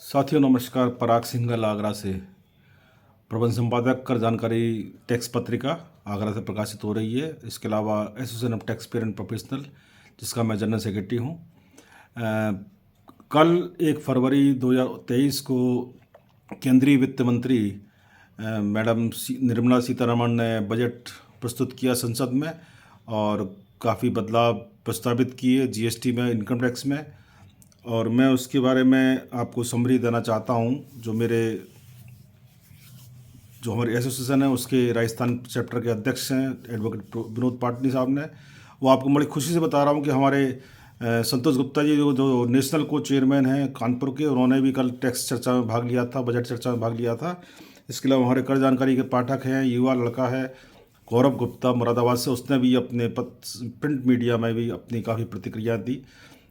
साथियों नमस्कार। पराग सिंघल आगरा से प्रबंध संपादक कर जानकारी टैक्स पत्रिका आगरा से प्रकाशित हो रही है। इसके अलावा association of tax payer and professional जिसका मैं जनरल सेक्रेटरी हूँ। कल 1 फरवरी 2023 को केंद्रीय वित्त मंत्री मैडम निर्मला सीतारमण ने बजट प्रस्तुत किया संसद में और काफ़ी बदलाव प्रस्तावित किए जीएसटी में, इनकम टैक्स में। और मैं उसके बारे में आपको समरी देना चाहता हूं। जो हमारे एसोसिएशन है उसके राजस्थान चैप्टर के अध्यक्ष हैं एडवोकेट विनोद पाटनी साहब ने, वो आपको बड़ी खुशी से बता रहा हूं कि हमारे संतोष गुप्ता जी जो नेशनल को चेयरमैन हैं कानपुर के, उन्होंने भी कल टैक्स चर्चा में भाग लिया था, बजट चर्चा में भाग लिया था। इसके अलावा हमारे कर जानकारी के पाठक हैं, युवा लड़का है गौरव गुप्ता मुरादाबाद से, उसने भी अपने प्रिंट मीडिया में भी अपनी काफ़ी प्रतिक्रिया दी।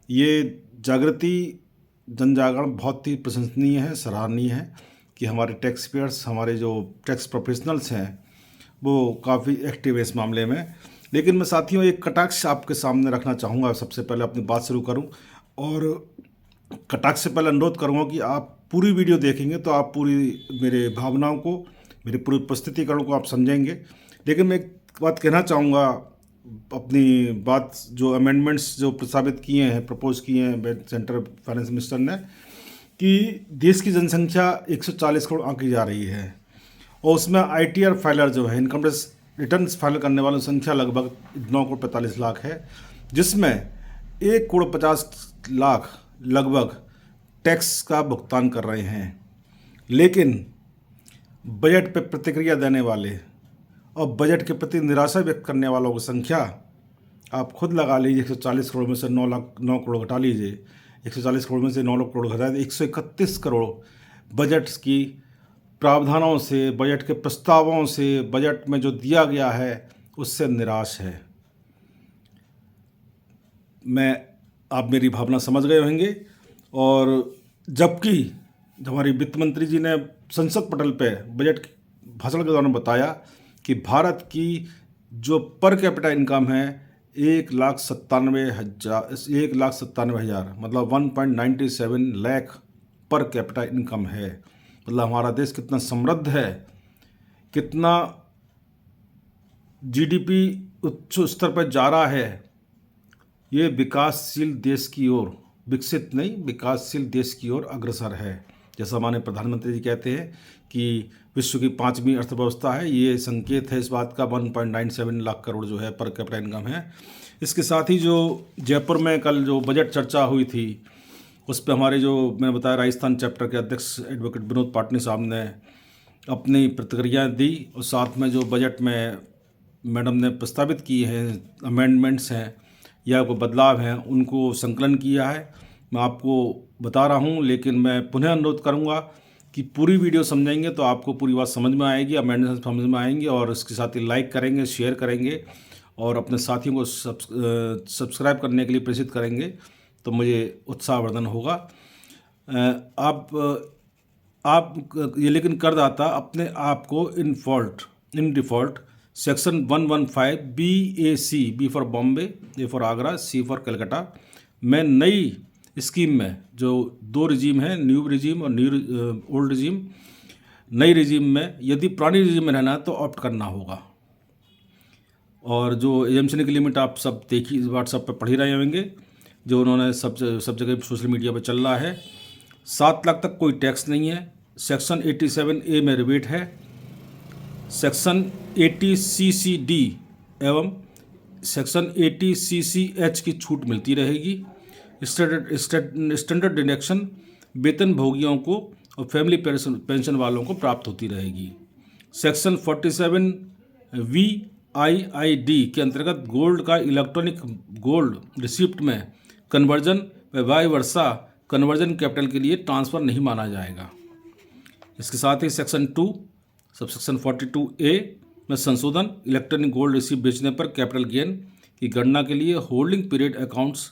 ये जागृति जन जागरण बहुत ही प्रशंसनीय है, सराहनीय है कि हमारे टैक्स पेयर्स, हमारे जो टैक्स प्रोफेशनल्स हैं वो काफ़ी एक्टिव है इस मामले में। लेकिन मैं साथियों एक कटाक्ष आपके सामने रखना चाहूँगा। सबसे पहले अपनी बात शुरू करूँ और कटाक्ष से पहले अनुरोध करूँगा कि आप पूरी वीडियो देखेंगे तो आप पूरी मेरे भावनाओं को, मेरी पूरी प्रस्तुतिकरण को आप समझेंगे। लेकिन मैं एक बात कहना चाहूँगा, अपनी बात जो अमेंडमेंट्स जो प्रस्तावित किए हैं, प्रपोज किए हैं सेंट्रल फाइनेंस मिनिस्टर ने, कि देश की जनसंख्या 140 करोड़ आंकी जा रही है और उसमें आईटीआर फाइलर जो है, इनकम टैक्स रिटर्न्स फाइल करने वालों की संख्या लगभग 9 करोड़ 45 लाख है, जिसमें 1 करोड़ 50 लाख लगभग टैक्स का भुगतान कर रहे हैं। लेकिन बजट पे प्रतिक्रिया देने वाले और बजट के प्रति निराशा व्यक्त करने वालों की संख्या आप खुद लगा लीजिए। 140 करोड़ में से 9 करोड़ घटा लीजिए, 140 करोड़ में से 9 करोड़ घटा दीजिए, 131 करोड़ बजट की प्रावधानों से, बजट के प्रस्तावों से, बजट में जो दिया गया है उससे निराश है। आप मेरी भावना समझ गए होंगे। और जबकि जब हमारी वित्त मंत्री जी ने संसद पटल पे बजट भाषण के दौरान बताया कि भारत की जो पर कैपिटा इनकम है 1,97,000 मतलब 1.97 लाख पर कैपिटा इनकम है। मतलब हमारा देश कितना समृद्ध है, कितना जीडीपी उच्च स्तर पर जा रहा है। ये विकासशील देश की ओर, विकसित नहीं विकासशील देश की ओर अग्रसर है। जैसा हमारे प्रधानमंत्री जी कहते हैं कि विश्व की 5वीं अर्थव्यवस्था है, ये संकेत है इस बात का। 1.97 लाख करोड़ जो है पर कैपिटा इनकम है। इसके साथ ही जो जयपुर में कल जो बजट चर्चा हुई थी उस पर हमारे जो मैंने बताया राजस्थान चैप्टर के अध्यक्ष एडवोकेट विनोद पाटनी साहब ने अपनी प्रतिक्रिया दी और साथ में जो बजट में मैडम ने प्रस्तावित की हैं अमेंडमेंट्स हैं या कोई बदलाव हैं उनको संकलन किया है। मैं आपको बता रहा हूं, लेकिन मैं पुनः अनुरोध करूंगा कि पूरी वीडियो समझेंगे तो आपको पूरी बात समझ में आएगी, अमेंडमेंट समझ में आएंगे और इसके साथ ही लाइक करेंगे, शेयर करेंगे और अपने साथियों को सब्सक्राइब करने के लिए प्रेरित करेंगे तो मुझे उत्साहवर्धन होगा। आप ये लेकिन करदाता अपने आप को इन default section 115 BAC, B for Bombay, A for Agra, C for Calcutta में नई स्कीम में जो 2 रिजीम है, न्यू रिजीम और ओल्ड रिजीम, नई रिजीम में यदि पुरानी रिजीम में रहना है तो ऑप्ट करना होगा। और जो एजेंशन की लिमिट आप सब देखिए, व्हाट्सएप पर पढ़ ही रहे होंगे, जो उन्होंने सब जगह सोशल मीडिया पर चल रहा है। 7 लाख तक कोई टैक्स नहीं है। सेक्शन 87A में रिबेट है। सेक्शन 80CCD एवं सेक्शन 80CCH की छूट मिलती रहेगी। स्टैंडर्ड डिडक्शन वेतन भोगियों को और फैमिली पेंशन वालों को प्राप्त होती रहेगी। सेक्शन 47 VIID के अंतर्गत गोल्ड का इलेक्ट्रॉनिक गोल्ड रिसिप्ट में कन्वर्जन व वाई वर्सा कन्वर्जन कैपिटल के लिए ट्रांसफ़र नहीं माना जाएगा। इसके साथ ही सेक्शन 2 सबसेक्शन 42A में संशोधन, इलेक्ट्रॉनिक गोल्ड रिसिप्ट बेचने पर कैपिटल गेन की गणना के लिए होल्डिंग पीरियड अकाउंट्स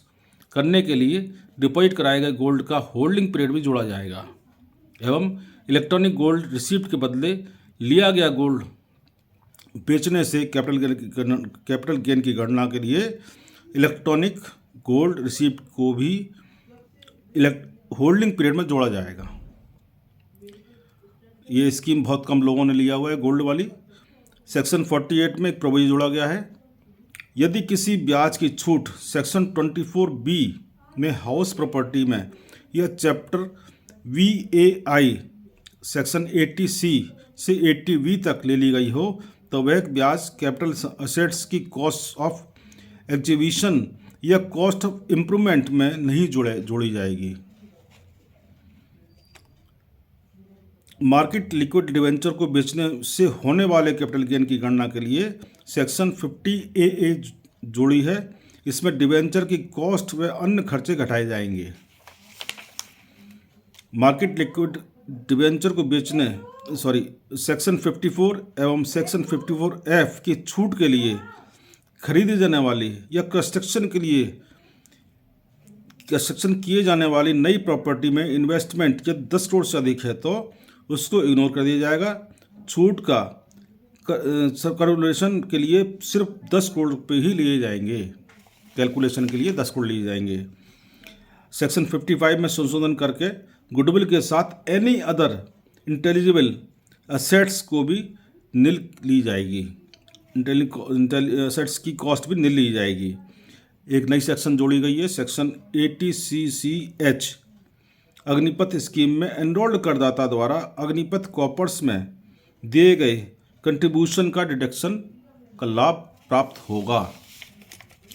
करने के लिए डिपॉजिट कराए गए गोल्ड का होल्डिंग पीरियड भी जोड़ा जाएगा एवं इलेक्ट्रॉनिक गोल्ड रिसिप्ट के बदले लिया गया गोल्ड बेचने से कैपिटल गेन की गणना के लिए इलेक्ट्रॉनिक गोल्ड रिसिप्ट को भी होल्डिंग पीरियड में जोड़ा जाएगा। ये स्कीम बहुत कम लोगों ने लिया हुआ है, गोल्ड वाली। सेक्शन 48 में एक प्रोविजन जोड़ा गया है, यदि किसी ब्याज की छूट सेक्शन 24B में हाउस प्रॉपर्टी में या चैप्टर VAI सेक्शन 80C से 80V तक ले ली गई हो तो वह ब्याज कैपिटल असेट्स की कॉस्ट ऑफ एक्विजिशन या कॉस्ट ऑफ इम्प्रूवमेंट में नहीं जोड़ी जाएगी। मार्केट लिक्विड डिवेंचर को बेचने से होने वाले कैपिटल गेन की गणना के लिए सेक्शन 50AA जोड़ी है। इसमें डिवेंचर की कॉस्ट व अन्य खर्चे घटाए जाएंगे। मार्केट लिक्विड डिवेंचर को बेचने सेक्शन 54 एवं सेक्शन 54F की छूट के लिए खरीदी जाने वाली या कंस्ट्रक्शन किए जाने वाली नई प्रॉपर्टी में इन्वेस्टमेंट यदि 10 करोड़ से अधिक है तो उसको इग्नोर कर दिया जाएगा। छूट का कैलकुलेशन के लिए सिर्फ 10 करोड़ रुपये ही लिए जाएंगे, कैलकुलेशन के लिए 10 करोड़ लिए जाएंगे। सेक्शन 55 में संशोधन करके गुडविल के साथ एनी अदर इंटेलिजिबल असेट्स को भी नील ली जाएगी, असेट्स की कॉस्ट भी नील ली जाएगी। एक नई सेक्शन जोड़ी गई है, सेक्शन 80CCH। अग्निपथ स्कीम में एनरोल्ड करदाता द्वारा अग्निपथ कॉर्प्स में दिए गए कंट्रीब्यूशन का डिडक्शन का लाभ प्राप्त होगा।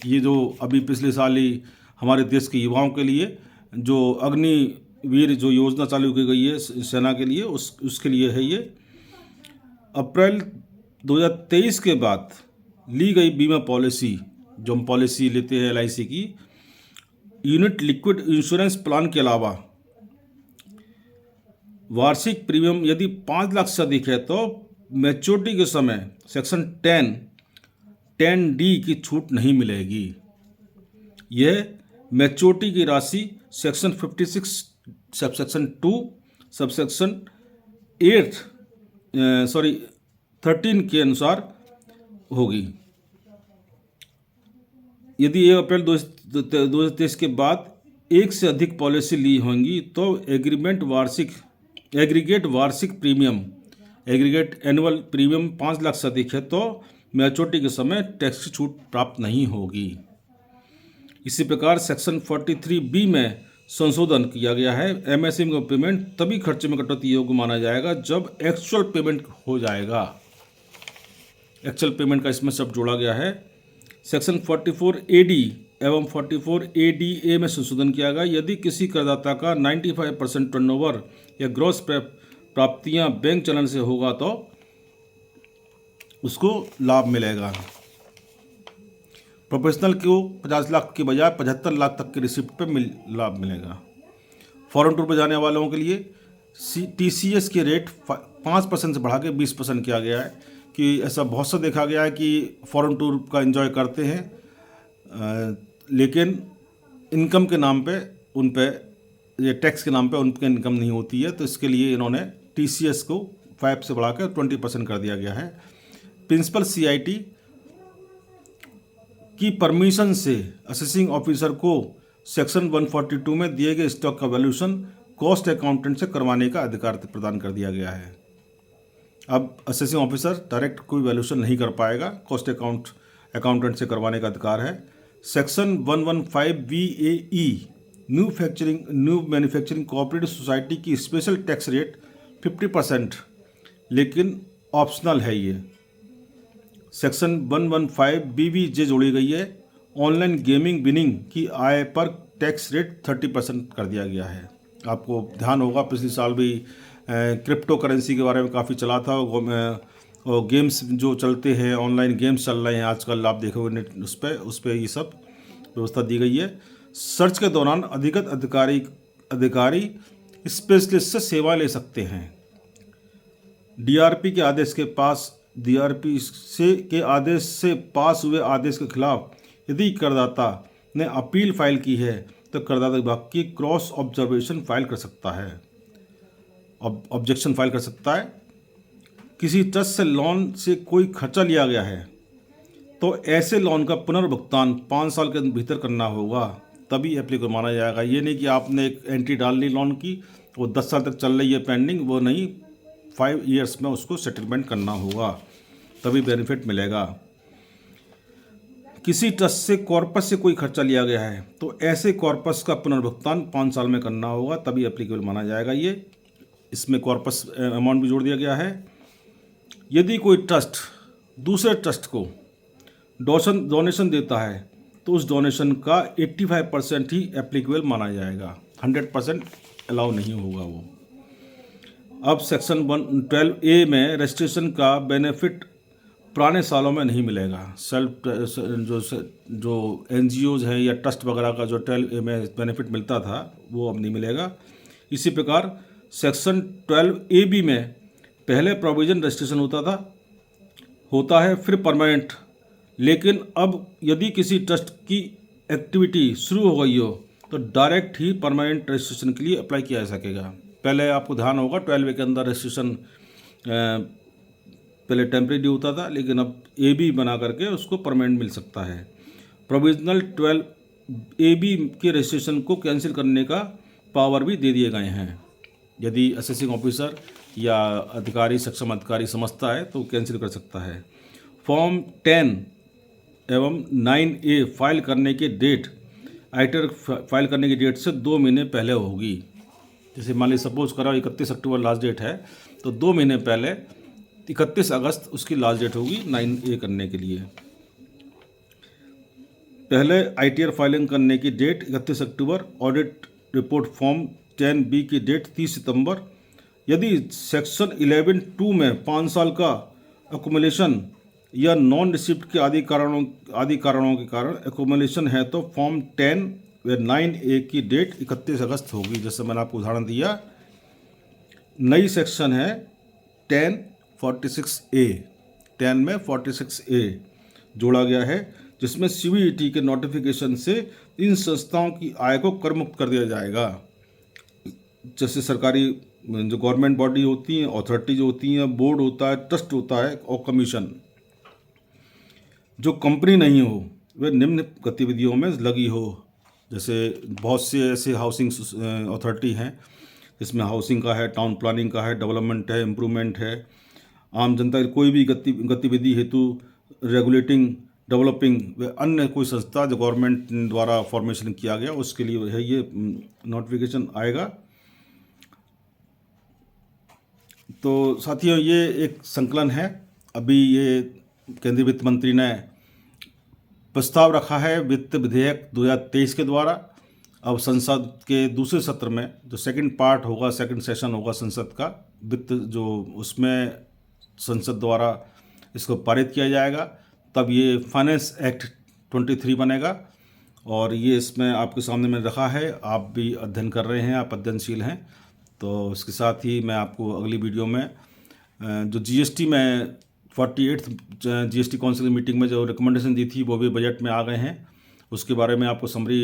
ये जो अभी पिछले साल ही हमारे देश के युवाओं के लिए जो अग्निवीर जो योजना चालू की गई है सेना के लिए, उसके लिए है ये। अप्रैल 2023 के बाद ली गई बीमा पॉलिसी, जो हम पॉलिसी लेते हैं LIC की, यूनिट लिक्विड इंश्योरेंस प्लान के अलावा वार्षिक प्रीमियम यदि 5 लाख से अधिक है तो मैच्योरिटी के समय सेक्शन 10D की छूट नहीं मिलेगी। यह मैच्योरिटी की राशि सेक्शन 56 सबसेक्शन 2 सबसेक्शन 13 के अनुसार होगी। यदि 1 अप्रैल 2023 के बाद एक से अधिक पॉलिसी ली होंगी तो एग्रीगेट वार्षिक premium, aggregate annual premium 5 lakh से अधिक है तो मैच्योरिटी के समय टैक्स की छूट प्राप्त नहीं होगी। इसी प्रकार सेक्शन 43B में संशोधन किया गया है। MSME का पेमेंट तभी खर्चे में कटौती योग्य माना जाएगा जब एक्चुअल पेमेंट हो जाएगा। एक्चुअल पेमेंट का इसमें सब जोड़ा गया है। सेक्शन 44AD एवं 44ADA में संशोधन किया गया। यदि किसी करदाता का 95% टर्नओवर या ग्रॉस प्राप्तियां बैंक चलन से होगा तो उसको लाभ मिलेगा। प्रोफेशनल को 50 लाख के बजाय 75 लाख तक की रिसिप्ट पे लाभ मिलेगा। फॉरेन टूर पर जाने वालों के लिए TCS के रेट 5% से बढ़ा के 20% किया गया है कि ऐसा बहुत सा देखा गया है कि फॉरेन टूर का एंजॉय करते हैं, लेकिन इनकम के नाम पे उन पे ये टैक्स के नाम पे उनकी इनकम नहीं होती है, तो इसके लिए इन्होंने TCS को 5 से बढ़ाकर 20% कर दिया गया है। प्रिंसिपल CIT की परमिशन से असेसिंग ऑफिसर को सेक्शन 142 में दिए गए स्टॉक का वैल्यूएशन कॉस्ट अकाउंटेंट से करवाने का अधिकार प्रदान कर दिया गया है। अब असेसिंग ऑफिसर डायरेक्ट कोई वैल्यूएशन नहीं कर पाएगा, कॉस्ट अकाउंटेंट से करवाने का अधिकार है। Section 115VAE new manufacturing cooperative society की स्पेशल टैक्स रेट 50%, लेकिन ऑप्शनल है ये। सेक्शन 115BBJ जोड़ी गई है। ऑनलाइन गेमिंग विनिंग की आय पर टैक्स रेट 30% कर दिया गया है। आपको ध्यान होगा पिछले साल भी क्रिप्टो करेंसी के बारे में काफ़ी चला था, और गेम्स जो चलते हैं, ऑनलाइन गेम्स चल रहे हैं आजकल, आप देखोगे नेट उस पर ये सब व्यवस्था दी गई है। सर्च के दौरान अधिकृत अधिकारी स्पेशलिस्ट से सेवा ले सकते हैं। DRP के आदेश से पास हुए आदेश के खिलाफ यदि करदाता ने अपील फाइल की है तो करदाता विभाग की क्रॉस ऑब्जर्वेशन फाइल कर सकता है, ऑब्जेक्शन फाइल कर सकता है। किसी ट्रस्ट से लोन से कोई खर्चा लिया गया है तो ऐसे लोन का पुनर्भुगतान 5 साल के भीतर करना होगा, तभी एप्लीकेबल माना जाएगा। ये नहीं कि आपने एक एंट्री डाल ली लोन की, वो 10 साल तक चल रही है पेंडिंग, वो नहीं, 5 ईयर्स में उसको सेटलमेंट करना होगा, तभी बेनिफिट मिलेगा। किसी ट्रस्ट से कॉर्पस से कोई खर्चा लिया गया है तो ऐसे कॉर्पस का पुनर्भुगतान 5 साल में करना होगा, तभी एप्लीकेबल माना जाएगा। ये इसमें कॉर्पस अमाउंट भी जोड़ दिया गया है। यदि कोई ट्रस्ट दूसरे ट्रस्ट को डोनेशन देता है तो उस डोनेशन का 85% ही एप्लीकेबल माना जाएगा, 100% अलाउ नहीं होगा वो। अब सेक्शन 12A में रजिस्ट्रेशन का बेनिफिट पुराने सालों में नहीं मिलेगा। जो NGOs हैं या ट्रस्ट वगैरह का जो 12A में बेनिफिट मिलता था वो अब नहीं मिलेगा। इसी प्रकार सेक्शन 12AB में पहले प्रोविजन रजिस्ट्रेशन होता है फिर परमानेंट, लेकिन अब यदि किसी ट्रस्ट की एक्टिविटी शुरू हो गई हो तो डायरेक्ट ही परमानेंट रजिस्ट्रेशन के लिए अप्लाई किया जा सकेगा। पहले आपको ध्यान होगा 12A के अंदर रजिस्ट्रेशन पहले टेम्परेरी होता था, लेकिन अब AB बना करके उसको परमानेंट मिल सकता है। प्रोविजनल 12AB के रजिस्ट्रेशन को कैंसिल करने का पावर भी दे दिए गए हैं। यदि असेसिंग ऑफिसर या अधिकारी सक्षम अधिकारी समझता है तो कैंसिल कर सकता है। फॉर्म 10 एवं 9A फाइल करने की डेट आईटीआर फाइल करने की डेट से 2 महीने पहले होगी। जैसे मान लीजिए सपोज करो 31 अक्टूबर लास्ट डेट है तो 2 महीने पहले 31 अगस्त उसकी लास्ट डेट होगी 9A करने के लिए। पहले आईटीआर फाइलिंग करने की डेट 31 अक्टूबर, ऑडिट रिपोर्ट फॉर्म 10B की डेट 30 सितंबर। यदि सेक्शन 11(2) में 5 साल का अकोमोलेशन या नॉन रिसिप्ट के आदि कारणों के कारण एकोमोलेशन है तो फॉर्म 10 व 9A की डेट 31 अगस्त होगी। जैसे मैंने आपको उदाहरण दिया। नई सेक्शन है 1046A, 10 में 46A जोड़ा गया है, जिसमें CBDT के नोटिफिकेशन से इन संस्थाओं की आय को कर मुक्त कर दिया जाएगा। जैसे सरकारी जो गवर्नमेंट बॉडी होती हैं, अथॉरिटी जो होती हैं, बोर्ड होता है, ट्रस्ट होता है और कमीशन। जो कंपनी नहीं हो वे निम्न गतिविधियों में लगी हो। जैसे बहुत से ऐसे हाउसिंग अथॉरिटी हैं जिसमें हाउसिंग का है, टाउन प्लानिंग का है, डेवलपमेंट है, इम्प्रूवमेंट है। आम जनता की कोई भी गतिविधि हेतु रेगुलेटिंग, डेवलपिंग व अन्य कोई संस्था जो गवर्नमेंट द्वारा फॉर्मेशन किया गया उसके लिए है ये नोटिफिकेशन आएगा। तो साथियों ये एक संकलन है। अभी ये केंद्रीय वित्त मंत्री ने प्रस्ताव रखा है वित्त विधेयक 2023 के द्वारा। अब संसद के दूसरे सत्र में जो सेकंड पार्ट होगा, सेकंड सेशन होगा संसद का वित्त जो, उसमें संसद द्वारा इसको पारित किया जाएगा। तब ये फाइनेंस एक्ट 23 बनेगा और ये इसमें आपके सामने में रखा है। आप भी अध्ययन कर रहे हैं, आप अध्ययनशील हैं। तो इसके साथ ही मैं आपको अगली वीडियो में जो GST में 48th GST काउंसिल मीटिंग में जो रिकमेंडेशन दी थी वो भी बजट में आ गए हैं, उसके बारे में आपको समरी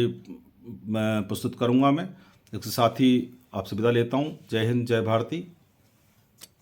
मैं प्रस्तुत करूंगा मैं। इसके साथ ही आपसे विदा लेता हूं। जय हिंद, जय भारती।